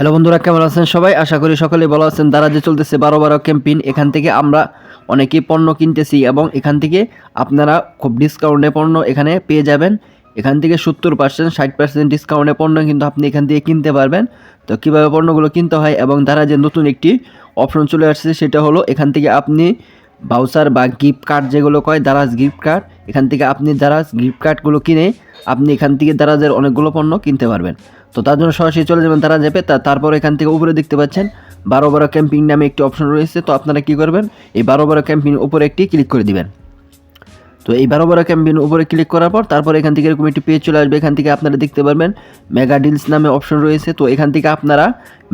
Hello বন্ধুরা, কেমন আছেন সবাই? আশা করি সকলেই ভালো আছেন। দারাজে চলতেছে 12 ক্যাম্পেইন। এখান থেকে আমরা অনেকেই পণ্য কিনতেছি এবং এখান থেকে আপনারা খুব ডিসকাউন্টে পণ্য এখানে পেয়ে যাবেন। এখান থেকে 70% 60% ডিসকাউন্টে পণ্য কিন্তু আপনি এখান থেকে কিনতে পারবেন। তো কীভাবে পণ্যগুলো কিনতে হয় এবং দারাজে নতুন একটি অপশন চলে আসছে, সেটা হলো এখান থেকে আপনি ভাউচার বা গিফট কার্ড যেগুলো কয় দারাজ গিফট কার্ড, এখান থেকে আপনি দারাজ গিফট কার্ডগুলো কিনে আপনি এখান থেকে দারাজের অনেকগুলো পণ্য কিনতে পারবেন। তো তার জন্য সরাসরি চলে যাবেন দারাজ অ্যাপে। তারপর এখান থেকে উপরে দেখতে পাচ্ছেন 12 ক্যাম্পিং নামে একটি অপশন রয়েছে। তো আপনারা কী করবেন, এই 12 ক্যাম্পিং উপরে একটি ক্লিক করে দিবেন। তো এই 12 ক্যাম্পিং উপরে ক্লিক করার পর তারপর এখান থেকে এরকম একটি পেজ চলে আসবে। এখান থেকে আপনারা দেখতে পারবেন মেগা ডিলস নামে অপশন রয়েছে। তো এখান থেকে আপনারা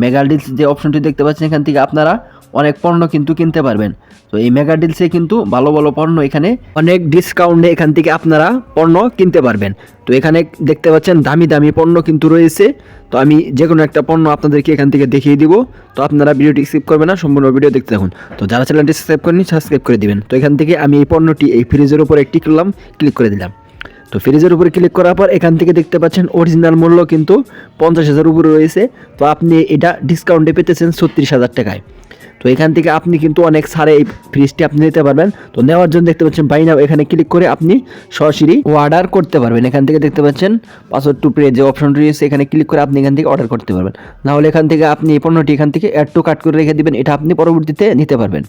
মেগা ডিলস যে অপশনটি দেখতে পাচ্ছেন, এখান থেকে আপনারা অনেক পণ্য কিন্তু কিনতে পারবেন। তো এই মেগা ডিলসে কিন্তু ভালো ভালো পণ্য এখানে অনেক ডিসকাউন্টে এখান থেকে আপনারা পণ্য কিনতে পারবেন। তো এখানে দেখতে পাচ্ছেন দামি দামি পণ্য কিন্তু রয়েছে। তো আমি যে কোনো একটা পণ্য আপনাদেরকে এখান থেকে দেখিয়ে দিব। তো আপনারা ভিডিওটি স্কিপ করবেন না, সম্পূর্ণ ভিডিও দেখতে থাকুন। তো যারা চ্যানেলটি সাবস্ক্রাইব করেনি সাবস্ক্রাইব করে দিবেন। তো এখান থেকে আমি এই পণ্যটি এই ফ্রিজের উপর একটি ক্লিক করে দিলাম। তো ফ্রিজের উপরে ক্লিক করার পর এখান থেকে দেখতে পাচ্ছেন অরিজিনাল মূল্য কিন্তু 50,000 উপরে রয়েছে। তো আপনি এটা ডিসকাউন্টে পেতেছেন 36,000 টাকায়। তো এখান থেকে আপনি কিন্তু অনেক ছাড়ে এই ফ্রিজটি আপনি নিতে পারবেন। তো নেওয়ার জন্য দেখতে পাচ্ছেন বাই নাও, এখানে ক্লিক করে আপনি সরাসরি অর্ডার করতে পারবেন। এখান থেকে দেখতে পাচ্ছেন পাসওয়ার্ড টু পে যে অপশনটি রয়েছে, এখানে ক্লিক করে আপনি এখান থেকে অর্ডার করতে পারবেন। নাহলে এখান থেকে আপনি এই পণ্যটি এখান থেকে অ্যাড টু কার্ট করে রেখে দেবেন, এটা আপনি পরবর্তীতে নিতে পারবেন।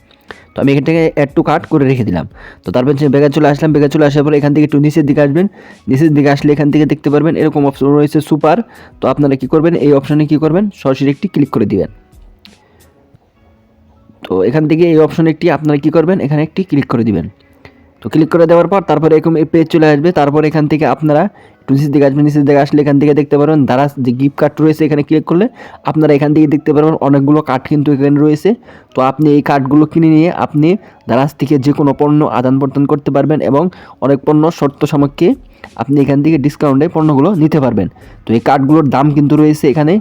তো আমি এখান থেকে অ্যাড টু কার্ট করে রেখে দিলাম। তো তারপর বেগে চলে আসলাম। বেগে চলে আসার পর এখান থেকে একটু নিচের দিকে আসবেন। নিচের দিকে আসলে এখান থেকে দেখতে পারবেন এরকম অপশন রয়েছে সুপার। তো আপনারা কী করবেন, এই অপশনে কী করবেন, সরাসরি একটি ক্লিক করে দিবেন। তো এখান থেকে এই অপশনে একটি আপনারা কী করবেন, এখানে একটি ক্লিক করে দিবেন। তো ক্লিক করে দেওয়ার পর তারপরে এরকম এই পেজ চলে আসবে। তারপর এখান থেকে আপনারা একটু নিচের দিকে আসবেন। নিচের দিকে আসলে এখান থেকে দেখতে পারবেন দারাজ যে গিফট কার্ড রয়েছে, এখানে ক্লিক করলে আপনারা এখান থেকে দেখতে পারবেন অনেকগুলো কার্ড কিন্তু এখানে রয়েছে। তো আপনি এই কার্ডগুলো কিনে নিয়ে আপনি দারাজ থেকে যে কোনো পণ্য আদান প্রদান করতে পারবেন এবং অনেক পণ্য শর্ত সাপেক্ষে আপনি এখান থেকে ডিসকাউন্টে পণ্যগুলো নিতে পারবেন। তো এই কার্ডগুলোর দাম কিন্তু রয়েছে এখানে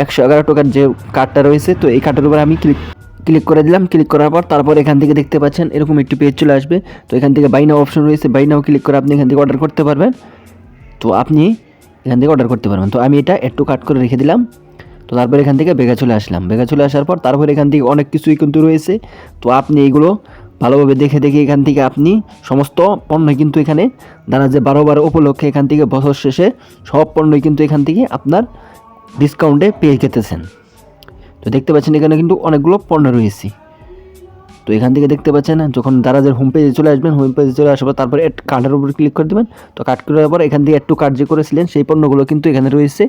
111 টাকার যে কার্ডটা রয়েছে। তো এই কার্ডের উপর আমি ক্লিক করে দিলাম। ক্লিক করার পর তারপর এখান থেকে দেখতে পাচ্ছেন এরকম একটি পেজ চলে আসবে। তো এখান থেকে বাই নাও অপশন রয়েছে, বাই নাও ক্লিক করে আপনি এখান থেকে অর্ডার করতে পারবেন। তো আপনি এখান থেকে অর্ডার করতে পারবেন। তো আমি এটা একটু কাট করে রেখে দিলাম। তো তারপর এখান থেকে বেগে চলে আসলাম। বেগে চলে আসার পর তারপর এখান থেকে অনেক কিছুই কিন্তু রয়েছে। তো আপনি এইগুলো ভালোভাবে দেখে দেখে এখান থেকে আপনি সমস্ত পণ্য কিন্তু এখানে দাঁড়া যে 12 উপলক্ষে এখান থেকে বছর শেষে সব পণ্যই কিন্তু এখান থেকে আপনার ডিসকাউন্টে পেয়ে যেতেছেন। তো দেখতে পাচ্ছেন এখানে কিন্তু অনেকগুলো পণ্য রয়েছে। তো এখান থেকে দেখতে পাচ্ছেন যখন দারাজের হোম পেজে চলে আসবেন, হোম পেজে চলে আসার পর তারপরে কার্ডের উপর ক্লিক করে দেবেন। তো কার্ড করার পর এখান থেকে একটু কার্ড যে করেছিলেন সেই পণ্যগুলো কিন্তু এখানে রয়েছে।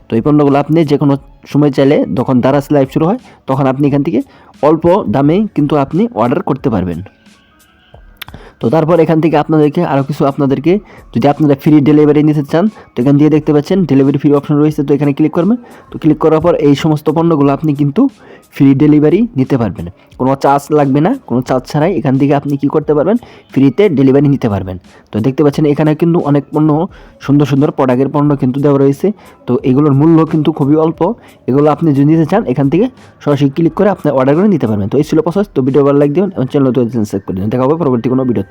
তো এই পণ্যগুলো আপনি যে কোনো সময় চাইলে যখন দারাজ লাইভ শুরু হয় তখন আপনি এখান থেকে অল্প দামে কিন্তু আপনি অর্ডার করতে পারবেন। তো তারপর এখান থেকে আপনাদেরকে আরও কিছু আপনাদেরকে যদি আপনারা ফ্রি ডেলিভারি নিতে চান, তো এখান দিয়ে দেখতে পাচ্ছেন ডেলিভারি ফ্রি অপশন রয়েছে। তো এখানে ক্লিক করবেন। তো ক্লিক করার পর এই সমস্ত পণ্যগুলো আপনি কিন্তু ফ্রি ডেলিভারি নিতে পারবেন, কোনো চার্জ লাগবে না। কোনো চার্জ ছাড়াই এখান থেকে আপনি কি করতে পারবেন, ফ্রিতে ডেলিভারি নিতে পারবেন। তো দেখতে পাচ্ছেন এখানে কিন্তু অনেক পণ্য, সুন্দর সুন্দর প্রোডাক্টের পণ্য কিন্তু দেওয়া রয়েছে। তো এগুলোর মূল্য কিন্তু খুবই অল্প। এগুলো আপনি যদি নিতে চান এখান থেকে সরাসরি ক্লিক করে আপনি অর্ডার করে নিতে পারবেন। তো এই ছিল প্রসেস। তো ভিডিও ভালো লাইক দিন এবং চ্যানেল সাবস্ক্রাইব করে দিন। দেখা হবে পরবর্তী কোনো ভিডিও।